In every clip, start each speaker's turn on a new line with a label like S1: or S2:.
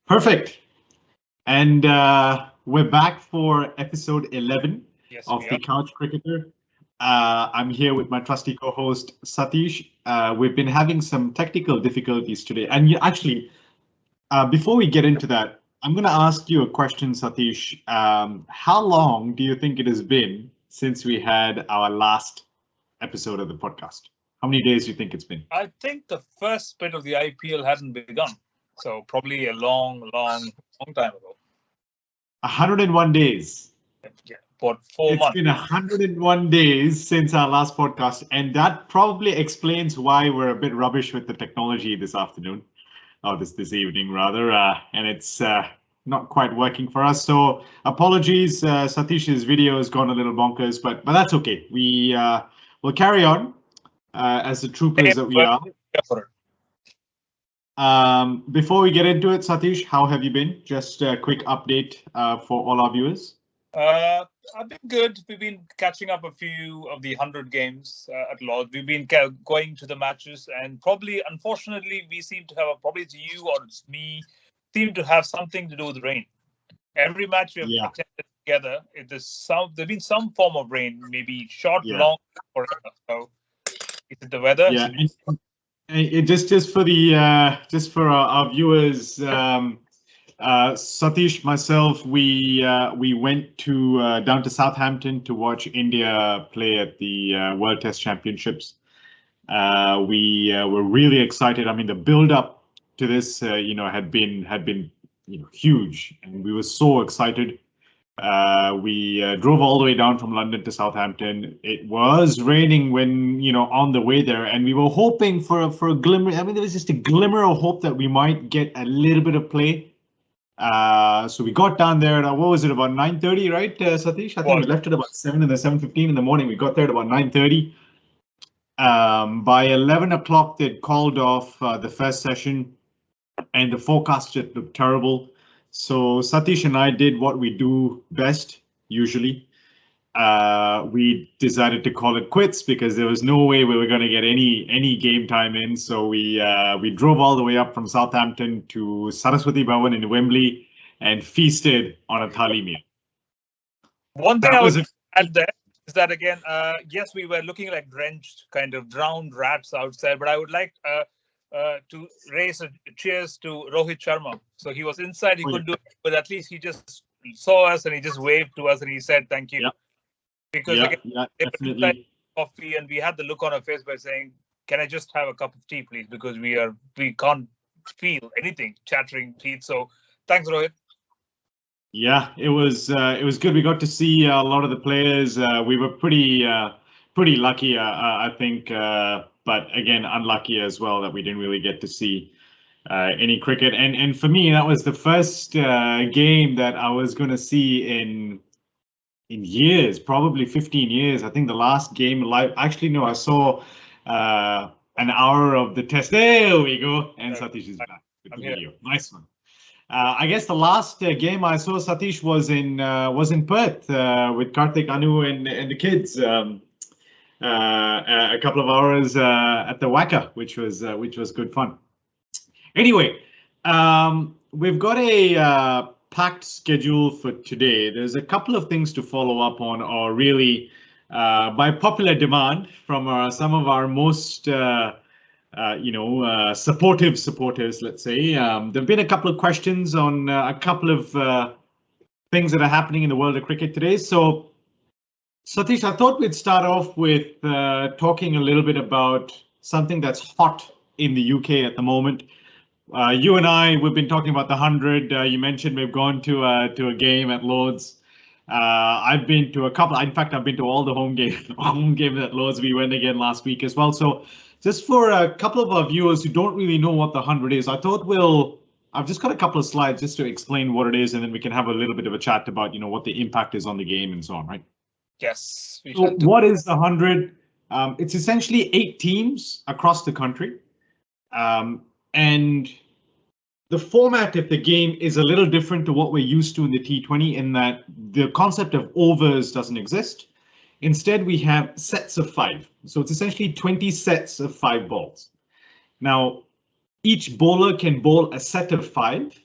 S1: Perfect. And we're back for episode 11
S2: Yes,
S1: of
S2: we
S1: The
S2: are.
S1: Couch Cricketer. I'm here with my trusty co-host Satish. We've been having some technical difficulties today. And actually, before we get into that, I'm going to ask you a question, Satish. How long do you think it has been since we had our last episode of the podcast? How many days do you think it's been?
S2: I think the first bit of the IPL hadn't begun, so probably a long time ago.
S1: 101 days.
S2: Yeah, about four
S1: It's
S2: months.
S1: been 101 days since our last podcast, and that probably explains why we're a bit rubbish with the technology this afternoon, or this evening rather, and it's not quite working for us. So apologies, Satish's video has gone a little bonkers, but that's okay. Will carry on as the troopers
S2: Same,
S1: that we
S2: but
S1: are.
S2: yeah, for it.
S1: Before we get into it, Satish, how have you been? Just a quick update for all our viewers.
S2: I've been good. We've been catching up a few of the 100 games at Lord's. We've been going to the matches, and probably, unfortunately, we seem to have probably it's you or it's me, seem to have something to do with rain. Every match we have
S1: Yeah,
S2: attended together, there's been some form of rain, maybe short,
S1: yeah,
S2: long, forever. So is it the weather? Is
S1: yeah.
S2: it
S1: It just for the just for our viewers, Satish, myself, we went to down to Southampton to watch India play at the World Test Championships. We were really excited. I mean, the build up to this, had been huge, and we were so excited. We drove all the way down from London to Southampton. It was raining when on the way there, and we were hoping for a glimmer. I mean, there was just a glimmer of hope that we might get a little bit of play. So we got down there at what was it, about 9:30, right, Satish? I think we
S2: was
S1: left at about 7:15 in the morning. We got there at about 9:30. By 11 o'clock, they'd called off the first session, and the forecast just looked terrible. So Satish and I did what we do best usually. We decided to call it quits because there was no way we were going to get any game time in. So we drove all the way up from Southampton to Saraswati Bhavan in Wembley and feasted on a thali meal.
S2: one thing
S1: That
S2: I would
S1: was it.
S2: add there is that again, yes, we were looking like drenched, kind of drowned rats outside, but I would like to raise a cheers to Rohit Sharma. So he was inside, he
S1: Oh, yeah,
S2: couldn't do it, but at least he just saw us and he just waved to us and he said thank you.
S1: yeah,
S2: Because
S1: yeah,
S2: again,
S1: yeah,
S2: they were inside
S1: definitely.
S2: coffee and we had the look on our face by saying, "Can I just have a cup of tea, please?" Because we can't feel anything, chattering teeth. So thanks, Rohit.
S1: Yeah, it was good. We got to see a lot of the players. We were pretty lucky, I think, but again, unlucky as well that we didn't really get to see any cricket. And for me, that was the first game that I was going to see in years, probably 15 years. I think the last game live. Actually, no, I saw an hour of the test. There we go. And
S2: There we
S1: Satish is
S2: go.
S1: back with
S2: I'm
S1: the
S2: here.
S1: video. Nice one. I guess the last game I saw, Satish, was in Perth with Karthik, Anu, and the kids. A couple of hours at the Wacker, which was good fun. Anyway, we've got a packed schedule for today. There's a couple of things to follow up on, or really, by popular demand from some of our most supportive supporters, let's say. There've been a couple of questions on a couple of things that are happening in the world of cricket today. So, Satish, I thought we'd start off with talking a little bit about something that's hot in the UK at the moment. You and I, we've been talking about the 100. You mentioned we've gone to a game at Lord's. I've been to a couple. In fact, I've been to all the home games at Lord's. We went again last week as well. So, just for a couple of our viewers who don't really know what the 100 is, I thought I've just got a couple of slides just to explain what it is, and then we can have a little bit of a chat about what the impact is on the game and so on, right?
S2: Yes, we
S1: So
S2: shall do.
S1: what is the 100? It's essentially 8 teams across the country. And the format of the game is a little different to what we're used to in the T20 in that the concept of overs doesn't exist. Instead, we have sets of 5. So it's essentially 20 sets of 5 balls. Now, each bowler can bowl a set of 5.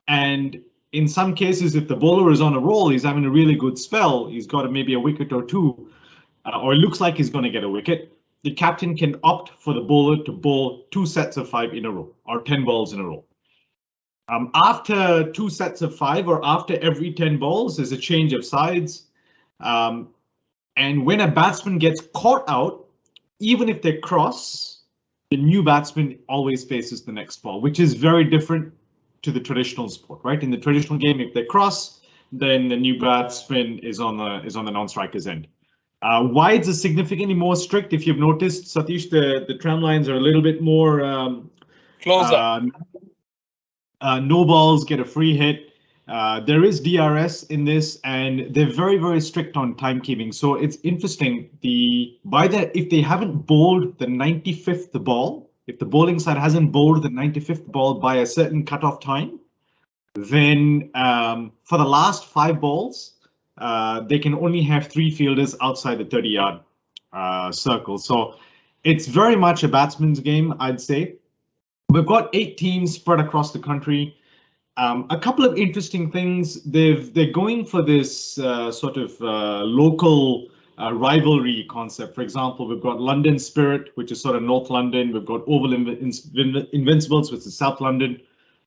S1: And in some cases, if the bowler is on a roll, he's having a really good spell, he's got maybe a wicket or two, or it looks like he's going to get a wicket, the captain can opt for the bowler to bowl 2 sets of 5 in a row or 10 balls in a row. After 2 sets of 5 or after every 10 balls, there's a change of sides. And when a batsman gets caught out, even if they cross, the new batsman always faces the next ball, which is very different to the traditional sport, right? In the traditional game, if they cross, then the new batsman is on the non-striker's end. Wides are significantly more strict. If you've noticed, Satish, the tram lines are a little bit more
S2: closer.
S1: No balls get a free hit. There is DRS in this, and they're very, very strict on timekeeping. So it's interesting. If they haven't bowled the 95th ball, if the bowling side hasn't bowled the 95th ball by a certain cutoff time, then for the last 5 balls, they can only have 3 fielders outside the 30-yard circle. So it's very much a batsman's game, I'd say. We've got 8 teams spread across the country. A couple of interesting things. They're going for this sort of local rivalry concept. For example, we've got London Spirit, which is sort of North London. We've got Oval Invincibles, which is South London.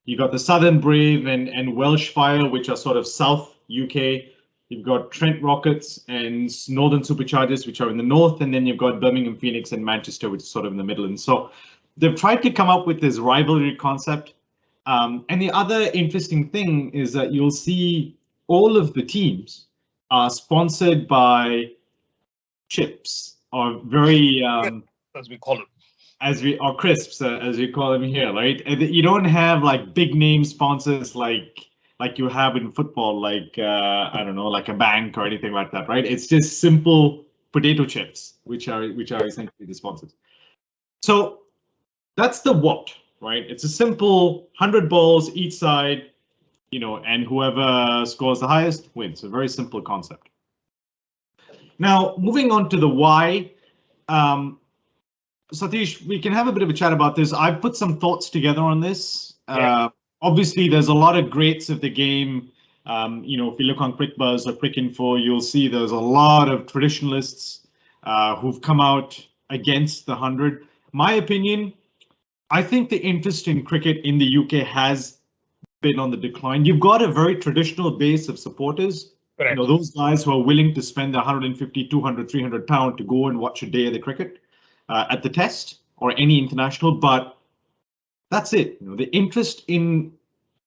S1: You got the Southern Brave and Welsh Fire, which are sort of South UK. You've got Trent Rockets and Northern Superchargers, which are in the north, and then you've got Birmingham Phoenix and Manchester, which is sort of in the middle. And so they've tried to come up with this rivalry concept. And the other interesting thing is that you'll see all of the teams are sponsored by chips, or very
S2: as we call them.
S1: Or crisps, as we call them here, right? And you don't have like big name sponsors like you have in football, like I don't know, like a bank or anything like that, right? It's just simple potato chips, which are essentially the sponsors. So that's the what, right? It's a simple 100 balls each side, and whoever scores the highest wins. A very simple concept. Now, moving on to the why. Satish, we can have a bit of a chat about this. I've put some thoughts together on this.
S2: Yeah.
S1: Obviously, there's a lot of greats of the game. If you look on QuickBuzz or QuickInfo, you'll see there's a lot of traditionalists who've come out against the 100. My opinion, I think the interest in cricket in the UK has been on the decline. You've got a very traditional base of supporters.
S2: Correct.
S1: Those guys who are willing to spend 150, 200, 300 pounds to go and watch a day of the cricket at the Test or any international, but that's it. The interest in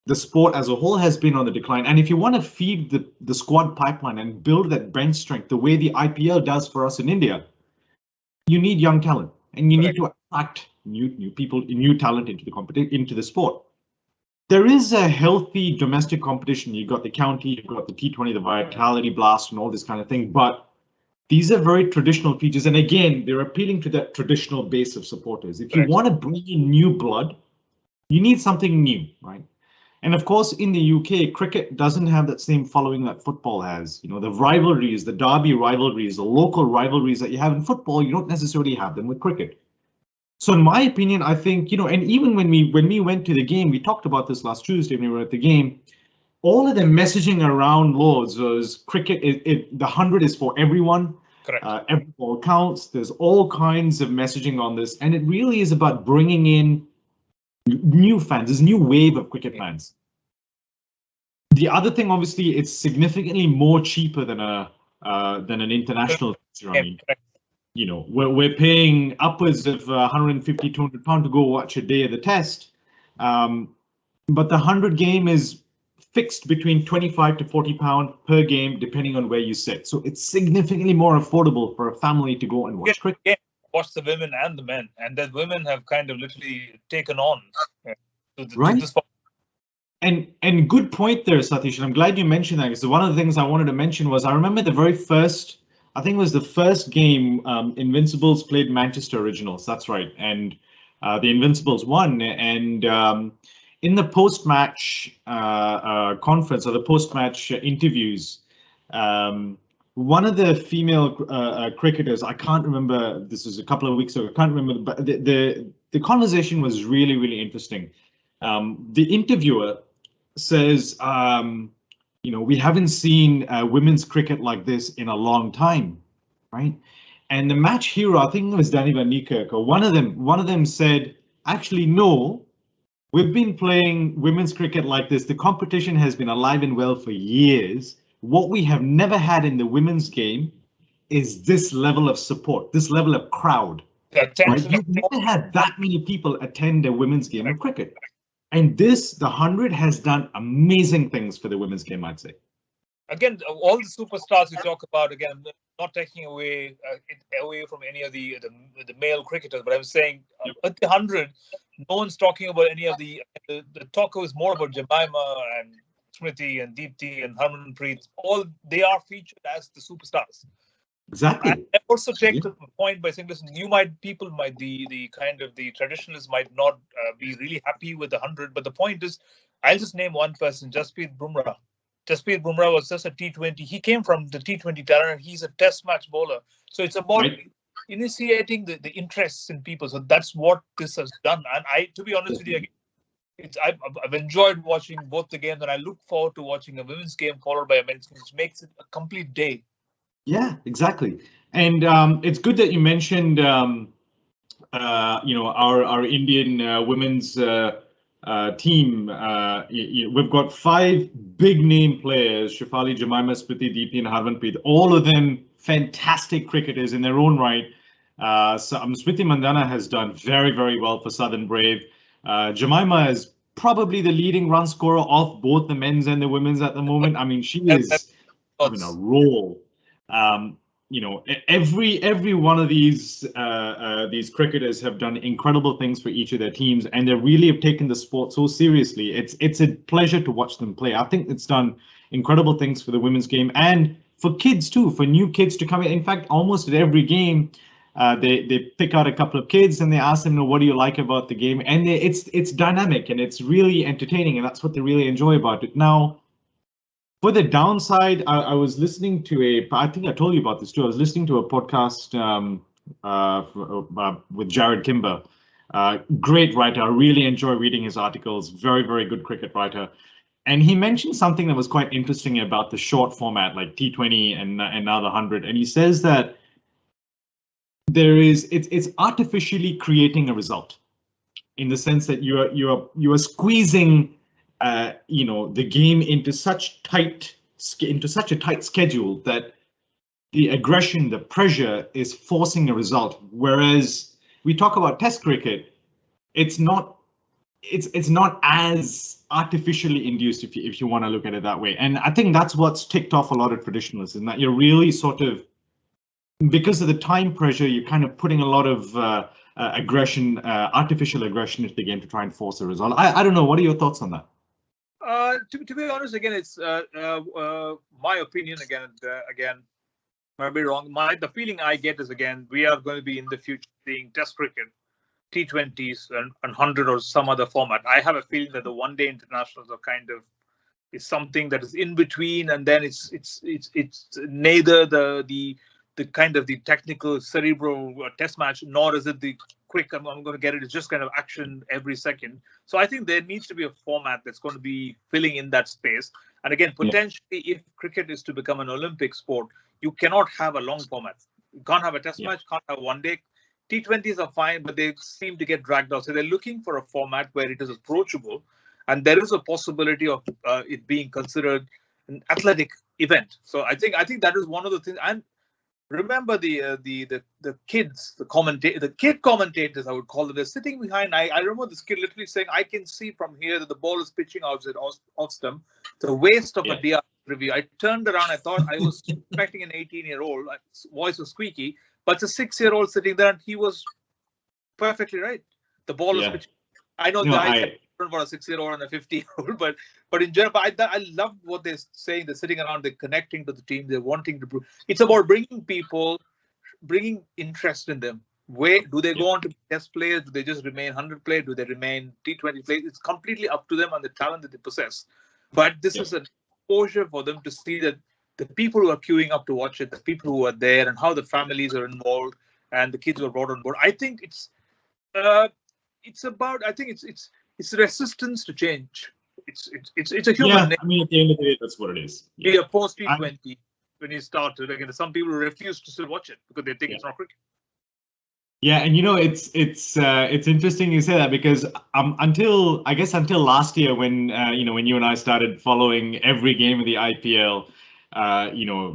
S1: the sport as a whole has been on the decline. And if you want to feed the squad pipeline and build that bench strength the way the IPL does for us in India, you need young talent, and you need to attract new people, new talent into the sport. There is a healthy domestic competition. You've got the county, you've got the T20, the Vitality Blast, and all this kind of thing. But these are very traditional features. And again, they're appealing to that traditional base of supporters. If you want to bring in new blood, you need something new, right? And of course, in the UK, cricket doesn't have that same following that football has. The rivalries, the derby rivalries, the local rivalries that you have in football, you don't necessarily have them with cricket. So in my opinion, I think, and even when we went to the game, we talked about this last Tuesday when we were at the game, all of the messaging around Lords was cricket, the 100 is for everyone.
S2: Correct.
S1: Every ball counts. There's all kinds of messaging on this. And it really is about bringing in new fans, this new wave of cricket fans. The other thing, obviously, it's significantly more cheaper than an international. We're paying upwards of 150, 200 pounds to go watch a day of the Test. But the 100 game is fixed between 25 to 40 pounds per game, depending on where you sit. So it's significantly more affordable for a family to go and watch cricket.
S2: Yeah. Watch the women and the men, and the women have kind of literally taken on to the sport.
S1: And good point there, Satish. And I'm glad you mentioned that, because one of the things I wanted to mention was I remember the very first, I think it was the first game, Invincibles played Manchester Originals. That's right. And the Invincibles won. And in the post-match conference or the post-match interviews, one of the female cricketers, I can't remember, this was a couple of weeks ago, I can't remember, but the conversation was really, really interesting. The interviewer says, we haven't seen women's cricket like this in a long time, right? And the match hero, I think it was Danny Van Niekerk, or one of them said, actually, no, we've been playing women's cricket like this. The competition has been alive and well for years. What we have never had in the women's game is this level of support, this level of crowd. Right? You've never had that many people attend a women's game of cricket. And the 100 has done amazing things for the women's game, I'd say.
S2: Again, all the superstars we talk about, again, not taking away from any of the male cricketers, but I'm saying at the 100, no one's talking about any of the talk is more about Jemima and Smriti and Deepti and Harmanpreet. All they are featured as the superstars.
S1: Exactly.
S2: I also take the point by saying, listen, the traditionalists might not be really happy with the 100, but the point is, I'll just name one person, Jasprit Bumrah. Jasprit Bumrah was just a T20. He came from the T20 talent. He's a test match bowler. So it's about initiating the interests in people. So that's what this has done. And to be honest with you, I've enjoyed watching both the games, and I look forward to watching a women's game followed by a men's game, which makes it a complete day.
S1: Yeah, exactly. And it's good that you mentioned, our Indian women's team. We've got 5 big name players: Shefali, Jemima, Smriti, Deepti, and Harmanpreet. All of them fantastic cricketers in their own right. Smriti Mandana has done very, very well for Southern Brave. Jemima is probably the leading run scorer of both the men's and the women's at the moment. I mean, she is having a roll. Every one of these cricketers have done incredible things for each of their teams, and they really have taken the sport so seriously. It's a pleasure to watch them play. I think it's done incredible things for the women's game and for kids too, for new kids to come in. In fact, almost at every game, they pick out a couple of kids and they ask them, what do you like about the game? And it's dynamic and it's really entertaining, and that's what they really enjoy about it. Now, for the downside, I was listening to I think I told you about this too. I was listening to a podcast with Jared Kimber. Great writer. I really enjoy reading his articles. Very, very good cricket writer. And he mentioned something that was quite interesting about the short format, like T20 and now the 100. And he says that it's artificially creating a result, in the sense that you are squeezing the game into such a tight schedule that the aggression, the pressure is forcing a result. Whereas we talk about Test cricket, it's not as artificially induced, if you want to look at it that way. And I think that's what's ticked off a lot of traditionalists, in that you're really sort of, because of the time pressure, you're kind of putting a lot of aggression, artificial aggression into the game to try and force a result. I don't know. What are your thoughts on that?
S2: To be honest, again, it's my opinion. Again, might be wrong. The feeling I get is, again, we are going to be in the future seeing Test cricket, T20s, and 100 or some other format. I have a feeling that the one-day internationals are is something that is in between, and then it's neither the kind of the technical cerebral Test match, nor is it the quick, I'm going to get it. It's just kind of action every second. So I think there needs to be a format that's going to be filling in that space. And again, potentially, if cricket is to become an Olympic sport, you cannot have a long format. You can't have a Test match, can't have one day. T20s are fine, but they seem to get dragged out. So they're looking for a format where it is approachable, and there is a possibility of it being considered an athletic event. So I think that is one of the things. And remember the kids, the kid commentators, I would call them, they're sitting behind. I remember this kid literally saying, I can see from here that the ball is pitching outside off stump. The waste of a DR review. I turned around, I thought I was expecting an 18-year-old. Voice was squeaky, but it's a 6-year-old sitting there, and he was perfectly right. The ball is pitching. I know I for a 6-year-old and a 50-year-old, but in general, I love what they're saying. They're sitting around, they're connecting to the team, they're wanting to prove. It's about bringing interest in them. Where do they go on to be Test players? Do they just remain 100 players? Do they remain T20 players? It's completely up to them and the talent that they possess. But this is an exposure for them to see that the people who are queuing up to watch it, the people who are there, and how the families are involved and the kids who are brought on board. I think it's about. I think it's resistance to change. It's a human nature.
S1: I mean, at the end of the day, that's what it is.
S2: Yeah, post T20 when he started, again, some people refuse to still watch it because they think it's not cricket.
S1: Yeah, and it's interesting you say that, because until last year, when when you and I started following every game of the IPL,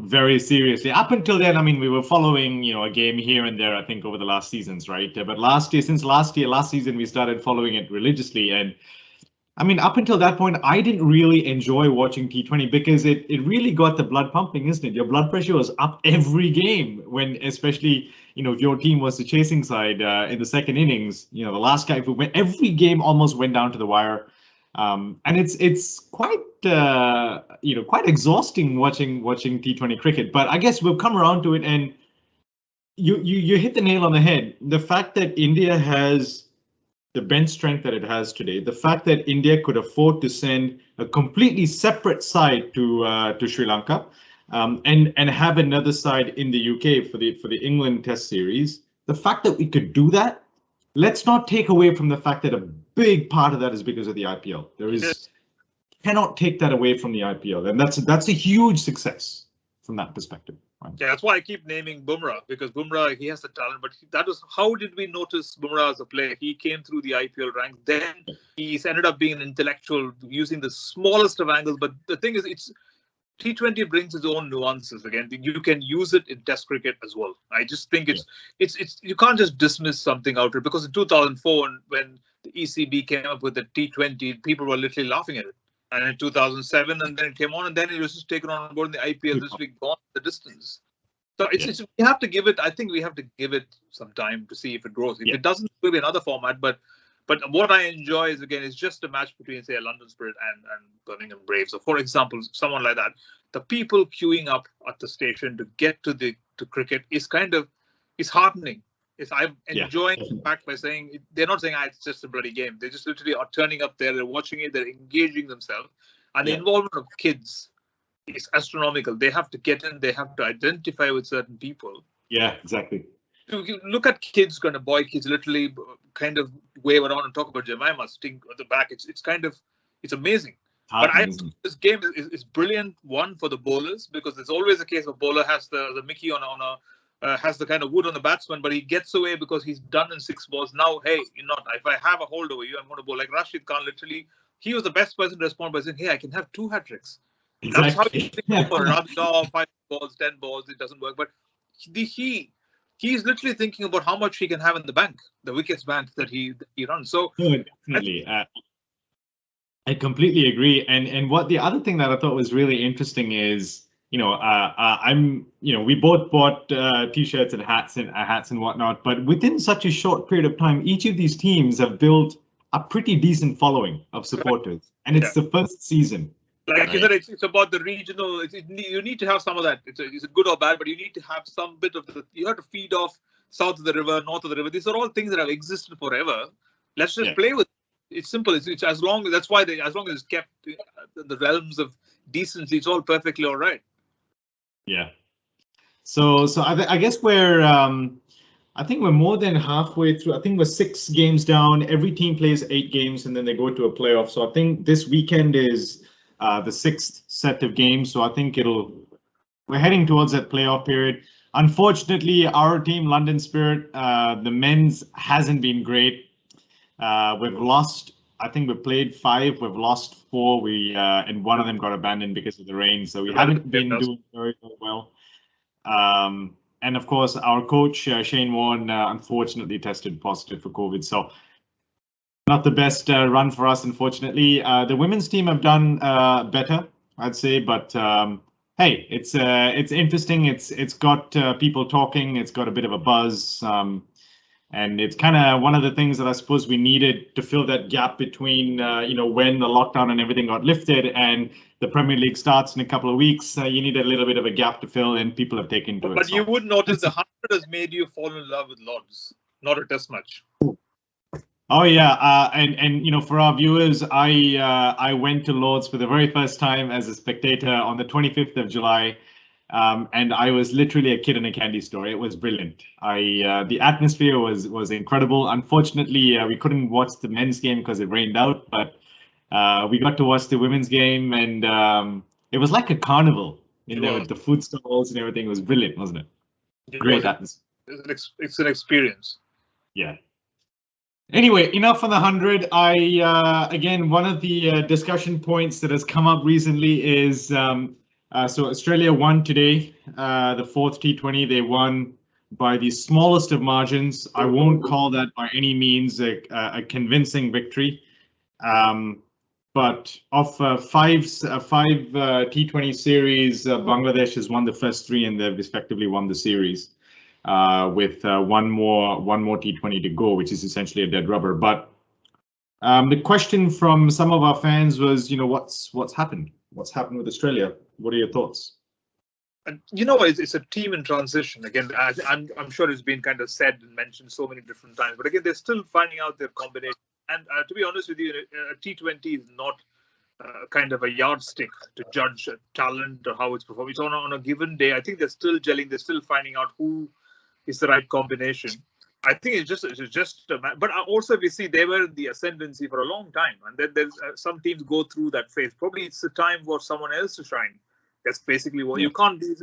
S1: very seriously. Up until then, I mean, we were following a game here and there, I think, over the last seasons, right? But last season, we started following it religiously. And I mean, up until that point, I didn't really enjoy watching T20 because it really got the blood pumping, isn't it? Your blood pressure was up every game when, especially, if your team was the chasing side in the second innings, the last guy, every game almost went down to the wire. And it's quite, quite exhausting watching T20 cricket. But I guess we've come around to it, and you hit the nail on the head. The fact that India has the bench strength that it has today, the fact that India could afford to send a completely separate side to Sri Lanka, and have another side in the UK for the England Test series, the fact that we could do that, let's not take away from the fact that a big part of that is because of the IPL. Cannot take that away from the IPL, and that's a huge success from that perspective. Right?
S2: Yeah, that's why I keep naming Bumrah, because Bumrah, he has the talent, but how did we notice Bumrah as a player? He came through the IPL ranks, then he's ended up being an intellectual using the smallest of angles. But the thing is, T20 brings its own nuances. Again, you can use it in Test cricket as well. I just think it's you can't just dismiss something outright, because in 2004, when the ECB came up with the T20, people were literally laughing at it. And in 2007, and then it came on, and then it was just taken on board in the IPL. This week, gone the distance. So we have to give it. I think we have to give it some time to see if it grows. If it doesn't, it will be another format. But what I enjoy is just a match between, say, a London Spirit and Birmingham Braves, or for example, someone like that. The people queuing up at the station to get to cricket is heartening. I'm enjoying the fact by saying, they're not saying it's just a bloody game. They just literally are turning up there, they're watching it, they're engaging themselves. And the involvement of kids is astronomical. They have to get in, they have to identify with certain people.
S1: Yeah, exactly.
S2: You look at kids, boy kids literally kind of wave around and talk about Jemima sitting at the back. It's amazing. But I think this game is brilliant, one, for the bowlers, because there's always a case of bowler has the Mickey on a has the kind of wood on the batsman, but he gets away because he's done in 6 balls. Now, hey, if I have a hold over you, I'm going to bowl. Like Rashid Khan, literally, he was the best person to respond by saying, hey, I can have 2 hat-tricks. Exactly. That's how you think about 5 balls, 10 balls, it doesn't work. But he's literally thinking about how much he can have in the bank, the wickets bank that he runs. So
S1: definitely. I completely agree. And what the other thing that I thought was really interesting is, we both bought T-shirts and hats and whatnot, but within such a short period of time, each of these teams have built a pretty decent following of supporters, and it's the first season.
S2: Like you said, it's about the regional. You need to have some of that. It's good or bad, but you need to have some bit of you have to feed off south of the river, north of the river. These are all things that have existed forever. Let's just play with it. It's simple. It's as long as long as it's kept in the realms of decency, it's all perfectly all right.
S1: Yeah. So I guess I think we're more than halfway through. I think we're 6 games down. Every team plays 8 games, and then they go to a playoff. So I think this weekend is the 6th set of games. So I think we're heading towards that playoff period. Unfortunately, our team, London Spirit, the men's hasn't been great. We've lost. I think we've played 5. We've lost 4. And one of them got abandoned because of the rain. So we haven't been doing very well. And of course, our coach Shane Warne unfortunately tested positive for COVID. So not the best run for us, unfortunately. The women's team have done better, I'd say. But hey, it's interesting. It's got people talking. It's got a bit of a buzz. And it's kind of one of the things that I suppose we needed to fill that gap between, when the lockdown and everything got lifted and the Premier League starts in a couple of weeks. You need a little bit of a gap to fill, and people have taken to it.
S2: But you would notice the 100 has made you fall in love with Lords, not a Test match.
S1: Oh yeah, and for our viewers, I went to Lords for the very first time as a spectator on the 25th of July. And I was literally a kid in a candy store. It was brilliant. The atmosphere was incredible. Unfortunately, we couldn't watch the men's game because it rained out. But We got to watch the women's game, and it was like a carnival in there with the food stalls and everything. It was brilliant, wasn't it? Great atmosphere.
S2: It's an experience.
S1: Yeah. Anyway, enough on the 100. Again, one of the discussion points that has come up recently is so Australia won today, the fourth T20. They won by the smallest of margins. I won't call that by any means a convincing victory. But of five T20 series, Bangladesh has won the first three, and they've respectively won the series. With one more T20 to go, which is essentially a dead rubber. But the question from some of our fans was, what's happened? What's happened with Australia? What are your thoughts?
S2: It's a team in transition. Again, I'm sure it's been kind of said and mentioned so many different times. But again, they're still finding out their combination. And to be honest with you, a T20 is not kind of a yardstick to judge talent or how it's performing. It's on a given day. I think they're still gelling. They're still finding out who is the right combination. I think it's just but also we see they were in the ascendancy for a long time, and then there's some teams go through that phase. Probably it's a time for someone else to shine. That's basically what you can't be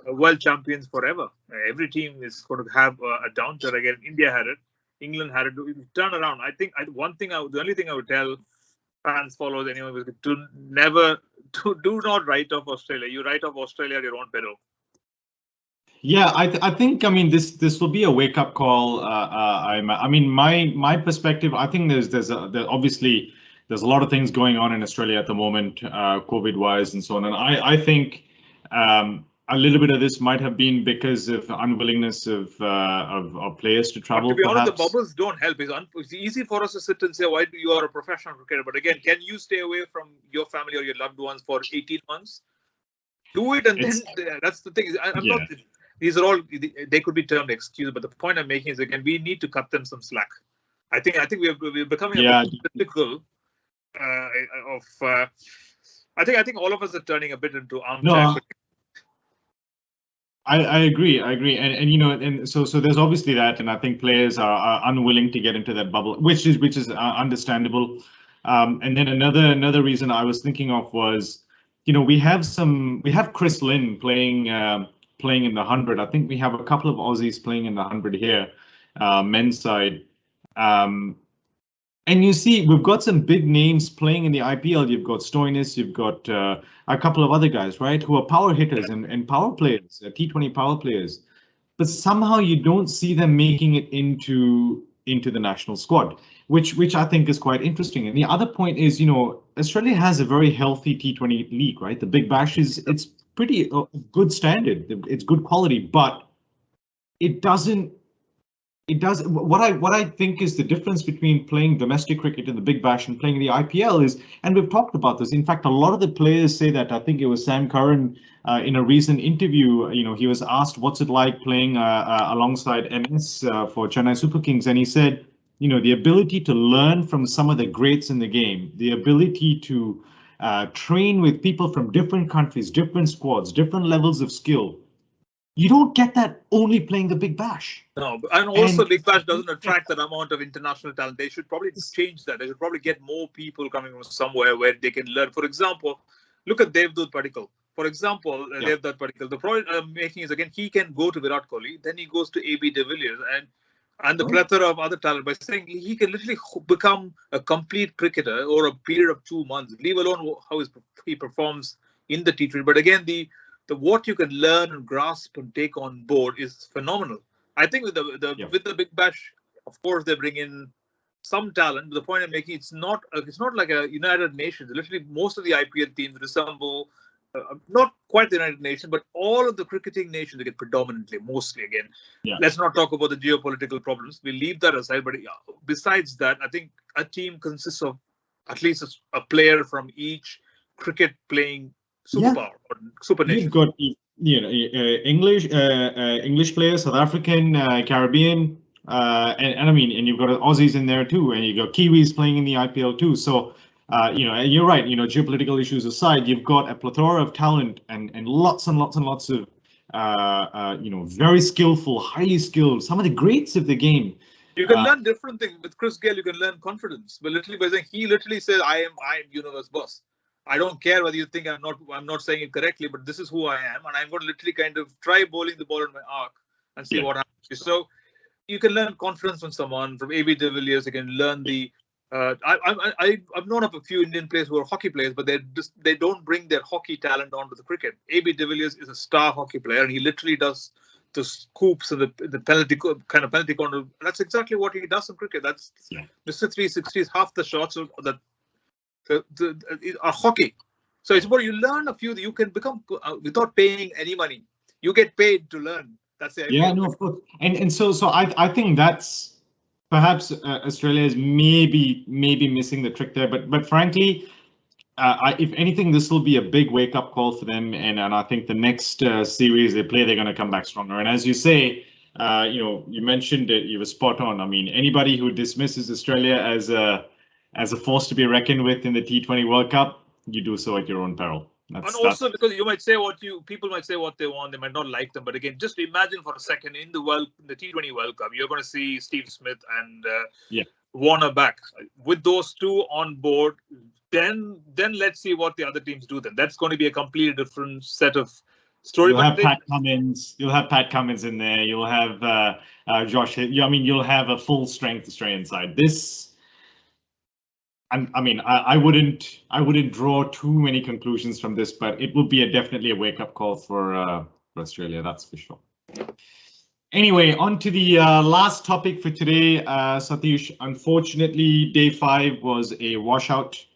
S2: world champions forever. Every team is going to have a downturn. Again, India had it, England had it. Turn around. I think the only thing I would tell fans, followers, anyone was to do not write off Australia. You write off Australia at your own peril.
S1: Yeah, I think this will be a wake up call. My perspective. I think there's obviously there's a lot of things going on in Australia at the moment, COVID wise and so on. And I think a little bit of this might have been because of the unwillingness of players to travel.
S2: But to be honest, the bubbles don't help. It's easy for us to sit and say, "Why do you are a professional cricketer?" But again, can you stay away from your family or your loved ones for 18 months? Do it, and then that's the thing. I'm not. These are all, they could be termed excuses, but the point I'm making is, again, we need to cut them some slack. I think we're becoming a bit critical I think all of us are turning a bit into armchair.
S1: I agree, and so there's obviously that, and I think players are unwilling to get into that bubble, which is understandable. And then another reason I was thinking of was, we have Chris Lynn playing in the 100. I think we have a couple of Aussies playing in the 100 here, men's side. And you see, we've got some big names playing in the IPL. You've got Stoinis, you've got a couple of other guys, right, who are power hitters and power players, T20 power players. But somehow you don't see them making it into the national squad, which I think is quite interesting. And the other point is, Australia has a very healthy T20 league, right? The Big Bash it's pretty good standard. It's good quality, but it doesn't. What I think is the difference between playing domestic cricket in the Big Bash and playing the IPL is, and we've talked about this. In fact, a lot of the players say that. I think it was Sam Curran in a recent interview. He was asked what's it like playing alongside MS for Chennai Super Kings, and he said, the ability to learn from some of the greats in the game, the ability to train with people from different countries, different squads, different levels of skill. You don't get that only playing the Big Bash.
S2: No, and also Big Bash doesn't attract that amount of international talent. They should probably change that. They should probably get more people coming from somewhere where they can learn. For example, look at Devdutt Padikkal. For example, Devdutt Padikkal. The point I'm making is, again, he can go to Virat Kohli, then he goes to AB de Villiers and the plethora of other talent, by saying he can literally become a complete cricketer over a period of 2 months, leave alone how he performs in the T20. But again, the what you can learn and grasp and take on board is phenomenal. I think with the Big Bash, of course, they bring in some talent. But the point I'm making, it's not like a United Nations. Literally, most of the IPL teams resemble not quite the United Nations, but all of the cricketing nations, again, mostly. Again, let's not talk about the geopolitical problems. We'll leave that aside. But besides that, I think a team consists of at least a player from each cricket playing superpower or super nation.
S1: You've got English players, South African, Caribbean, and you've got Aussies in there too, and you've got Kiwis playing in the IPL too. So and you're right. Geopolitical issues aside, you've got a plethora of talent and lots and lots and lots of very skillful, highly skilled, some of the greats of the game.
S2: You can learn different things. With Chris Gayle, you can learn confidence. But literally by saying, he literally says, I am universe boss. I don't care whether you think I'm not saying it correctly, but this is who I am, and I'm going to literally kind of try bowling the ball on my arc and see what happens. So you can learn confidence from someone, from AB de Villiers. You can learn the. I've known of a few Indian players who are hockey players, but they don't bring their hockey talent onto the cricket. AB de Villiers is a star hockey player, and he literally does the scoops and the penalty corner. That's exactly what he does in cricket. That's Mr. 360 is half the shots of that. Are hockey. So it's about you learn a few that you can become without paying any money. You get paid to learn. That's the idea.
S1: Yeah, no, of course. And so I think that's perhaps Australia is maybe missing the trick there. But frankly, if anything, this will be a big wake up call for them. And I think the next series they play, they're going to come back stronger. And as you say, you mentioned it, you were spot on. I mean, anybody who dismisses Australia as a force to be reckoned with in the T20 World Cup, you do so at your own peril.
S2: And also because you might say people might say what they want, they might not like them. But again, just imagine for a second in the T20 World Cup, you're going to see Steve Smith and Warner back. With those two on board, then let's see what the other teams do then. That's going to be a completely different set of story.
S1: You'll have Pat Cummins in there. You'll have Josh. You'll have a full strength Australian side. I wouldn't draw too many conclusions from this, but it will be definitely a wake-up call for Australia, that's for sure. Anyway, on to the last topic for today, Satish. Unfortunately, day 5 was a washout.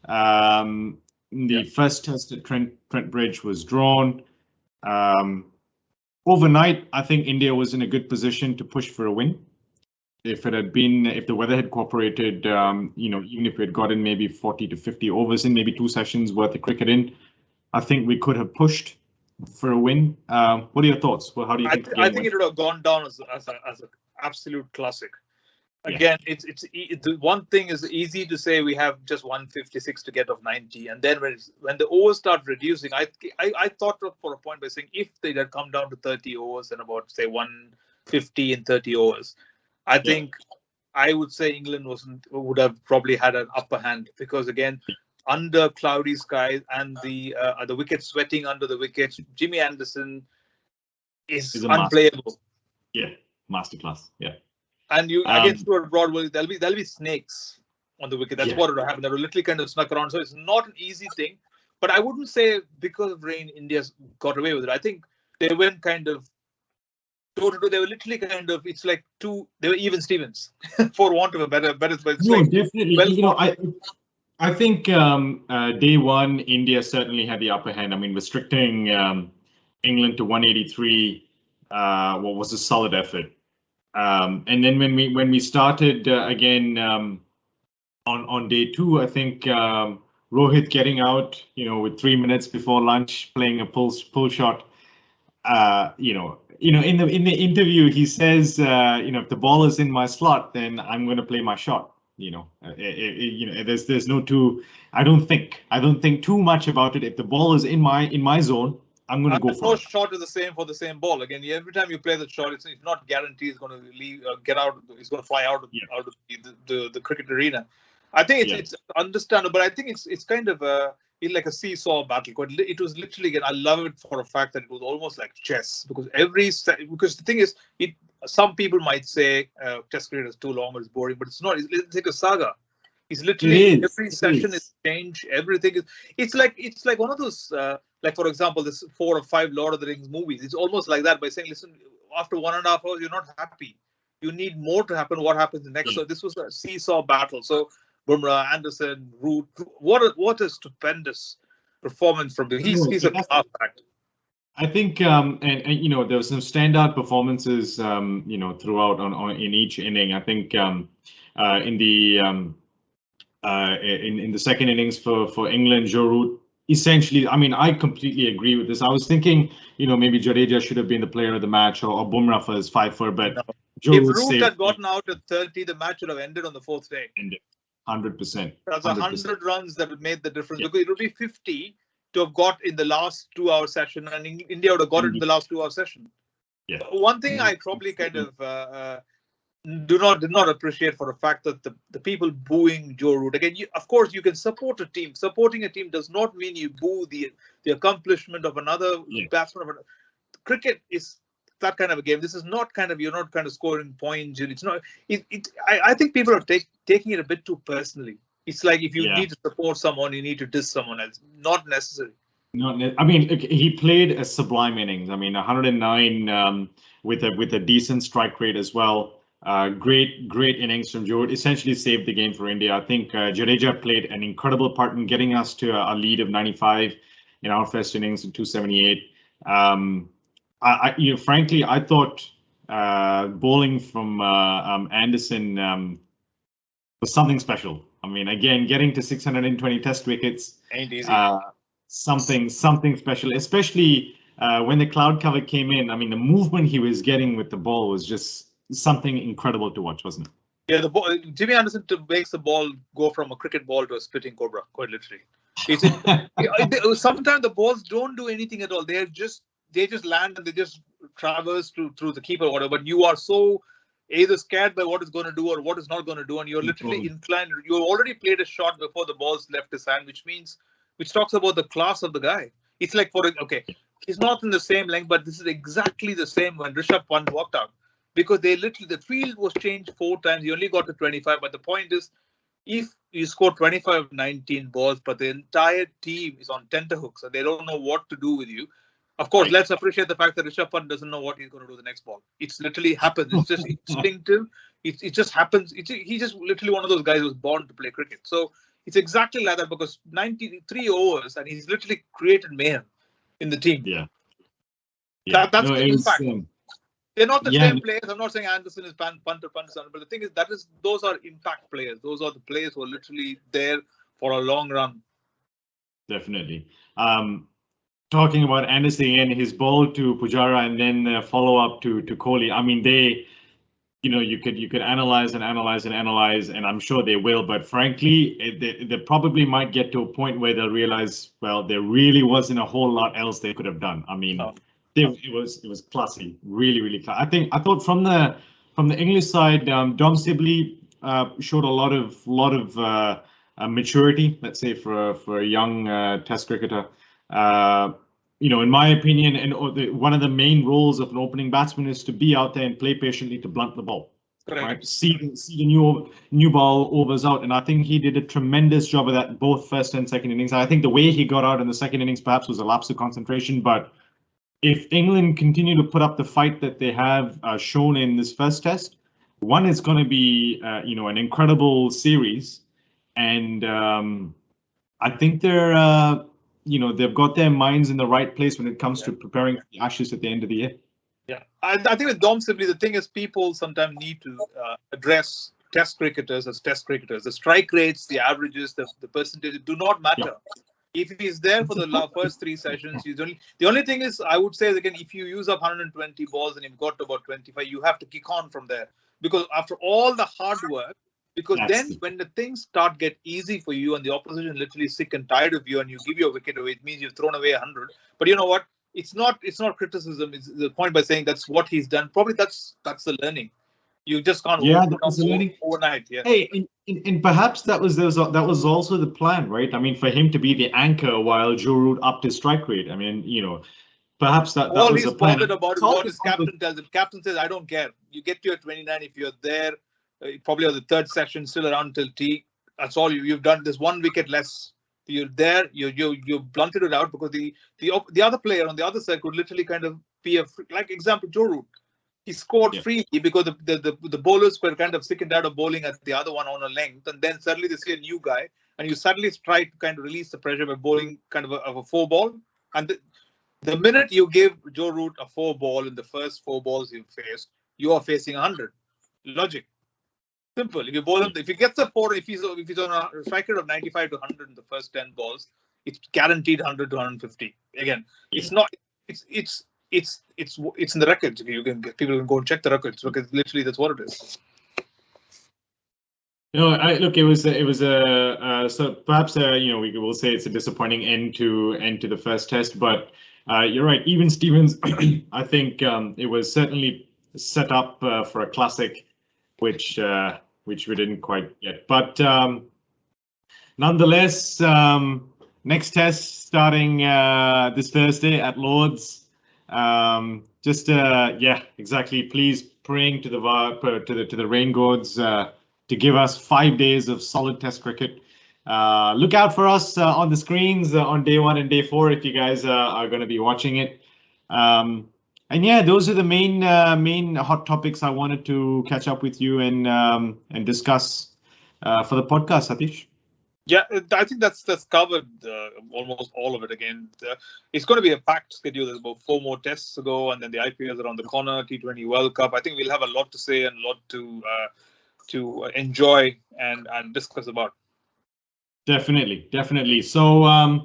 S1: The first test at Trent Bridge was drawn. Overnight, I think India was in a good position to push for a win. If the weather had cooperated, even if we had gotten maybe 40 to 50 overs in, maybe 2 sessions worth of cricket in, I think we could have pushed for a win. What are your thoughts? Well, how do you think?
S2: I think it would have gone down as an absolute classic. Again, the one thing is easy to say we have just 156 to get of 90, and then when the overs start reducing, I thought for a point by saying if they had come down to 30 overs and about say 150 in 30 overs. I think I would say England would have probably had an upper hand because again, under cloudy skies and the wicket sweating under the wickets, Jimmy Anderson is unplayable.
S1: Masterclass. Yeah.
S2: And against Stuart Broad, there'll be snakes on the wicket. That's what would have happened. They were literally kind of snuck around. So it's not an easy thing. But I wouldn't say because of rain, India's got away with it. I think they went kind of toe-to-toe. They were literally kind of, it's like they were even Stevens, for want of a better.
S1: No, definitely. I think day 1, India certainly had the upper hand. I mean, restricting England to 183 was a solid effort. And then when we started again on day 2, I think Rohit getting out, with 3 minutes before lunch, playing a pull shot. In the interview, he says, if the ball is in my slot, then I'm going to play my shot. There's no two. I don't think too much about it. If the ball is in my zone, I'm going to go for it.
S2: No shot is the same for the same ball. Again, every time you play the shot, it's not guaranteed it's going to leave, get out. It's going to fly out of the cricket arena. I think it's understandable, but I think it's kind of like a seesaw battle. It was literally, again, I love it for a fact that it was almost like chess because the thing is, some people might say Test cricket is too long or it's boring, but it's not. It's like a saga. It's literally every session is changed. Everything is. It's like one of those. Like for example, this 4 or 5 Lord of the Rings movies. It's almost like that by saying, listen, after 1.5 hours, you're not happy. You need more to happen. What happens next? So this was a seesaw battle. So Bumrah, Anderson, Root, what a stupendous performance from him. He's a class act.
S1: I think, and there was some standout performances, throughout in each inning. I think in the second innings for England, Joe Root, essentially, I completely agree with this. I was thinking, maybe Jadeja should have been the player of the match or Bumrah for his 5-4, but no.
S2: If Root had gotten out at 30, the match would have ended on the 4th day.
S1: Ended. 100%.
S2: That's 100 runs that made the difference because it would be 50 to have got in the last 2-hour session, and India would have got it in the last 2-hour session.
S1: Yeah.
S2: One thing I probably kind of did not appreciate for the fact that the people booing Joe Root again. Of course, you can support a team. Supporting a team does not mean you boo the accomplishment of another batsman. Cricket is that kind of a game. This is not kind of, you're not kind of scoring points. It's not. I think people are taking it a bit too personally. It's like if you need to support someone, you need to diss someone else. Not necessary.
S1: I mean, he played a sublime innings. I mean, 109 with a decent strike rate as well. Great innings from Joe. Essentially saved the game for India. I think Jadeja played an incredible part in getting us to a lead of 95 in our first innings of 278. Frankly, I thought bowling from Anderson was something special. I mean, again, getting to 620 Test wickets
S2: ain't easy.
S1: Something special, especially when the cloud cover came in. I mean, the movement he was getting with the ball was just something incredible to watch, wasn't it?
S2: Yeah, the ball, Jimmy Anderson makes the ball go from a cricket ball to a spitting cobra, quite literally. Sometimes the balls don't do anything at all. They just land and they just traverse through the keeper or whatever. But you are so either scared by what it's going to do or what it's not going to do, and you're literally inclined. You already played a shot before the ball's left his hand, which talks about the class of the guy. It's like he's not in the same length, but this is exactly the same when Rishabh Pant walked out, because the field was changed 4 times. You only got to 25, but the point is, if you score 25 of 19 balls, but the entire team is on tenterhooks and they don't know what to do with you. Of course, let's appreciate the fact that Rishabh Pant doesn't know what he's going to do the next ball. It's literally happens. It's just instinctive. It just happens. He's just literally one of those guys who was born to play cricket. So it's exactly like that, because 93 overs and he's literally created mayhem in the team.
S1: Yeah.
S2: That's the impact. They're not the same players. I'm not saying Anderson is Pant, but the thing is, those are impact players. Those are the players who are literally there for a long run.
S1: Definitely. Talking about Anderson and his ball to Pujara and then follow up to Kohli. I mean, you could analyze, and I'm sure they will. But frankly, they probably might get to a point where they'll realize, well, there really wasn't a whole lot else they could have done. I mean, it was classy, really classy. I thought from the English side, Dom Sibley showed a lot of maturity, let's say, for a young Test cricketer. In my opinion, and one of the main roles of an opening batsman is to be out there and play patiently to blunt the ball.
S2: Correct.
S1: Right? See the new ball overs out, and I think he did a tremendous job of that both first and second innings. I think the way he got out in the second innings perhaps was a lapse of concentration, but if England continue to put up the fight that they have shown in this first test, one is going to be an incredible series, and I think they're they've got their minds in the right place when it comes to preparing for the Ashes at the end of the year.
S2: Yeah, I think with Dom Sibley, the thing is, people sometimes need to address Test cricketers as Test cricketers. The strike rates, the averages, the percentages do not matter. Yeah. If he's there for the first 3 sessions, the only thing is, I would say again, if you use up 120 balls and you've got to about 25, you have to kick on from there, because after all the hard work. Because then when the things start get easy for you and the opposition literally sick and tired of you and you give your wicket away, it means you've thrown away 100. But you know what? It's not criticism. It's the point by saying that's what he's done. Probably that's the learning. You just can't learning overnight. Yeah.
S1: Hey, and perhaps that was also the plan, right? I mean, for him to be the anchor while Joe Root upped his strike rate. I mean, perhaps that was the plan.
S2: All he's bothered about is what his captain tells him. Captain says, I don't care. You get to your 29 if you're there. Probably on the 3rd session, still around till tea. That's all you've done. There's 1 wicket less. You're there. You blunted it out, because the other player on the other side could literally kind of be example Joe Root. He scored freely because the bowlers were kind of sick and tired of bowling at the other one on a length, and then suddenly they see a new guy, and you suddenly try to kind of release the pressure by bowling kind of a 4 ball. And the minute you give Joe Root a 4 ball in the first 4 balls you faced, you are facing 100. Logic. Simple. If you bowl him, if he gets a 4, if he's on a strike rate of 95 to 100 in the first 10 balls, it's guaranteed 100 to 150. Again, it's not. It's in the records. People can go and check the records, because literally that's what it is.
S1: Look, it was so perhaps we will say it's a disappointing end to the first test, but you're right. Even Stevens, I think it was certainly set up for a classic. which we didn't quite get. But nonetheless, next test starting this Thursday at Lord's. Yeah, exactly. Please praying to the rain gods to give us 5 days of solid test cricket. Look out for us on the screens on day 1 and day 4 if you guys are going to be watching it. And yeah, those are the main hot topics I wanted to catch up with you and discuss for the podcast, Satish.
S2: Yeah, I think that's covered almost all of it. Again, it's going to be a packed schedule. There's about 4 more tests to go, and then the IPL is around the corner. T20 World Cup. I think we'll have a lot to say and a lot to enjoy and discuss about.
S1: Definitely. So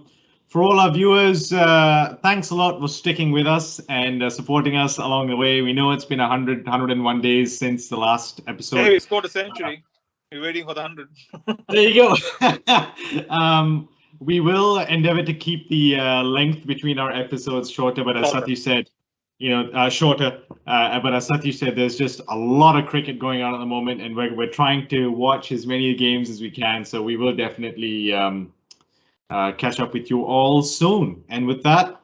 S1: for all our viewers, thanks a lot for sticking with us and supporting us along the way. We know it's been 101 days since the last episode.
S2: Hey, we scored a century. We're waiting for the 100.
S1: There you go. We will endeavor to keep the length between our episodes shorter, but as Satish said, shorter. But as Satish said, there's just a lot of cricket going on at the moment, and we're trying to watch as many games as we can. So we will definitely catch up with you all soon. And with that,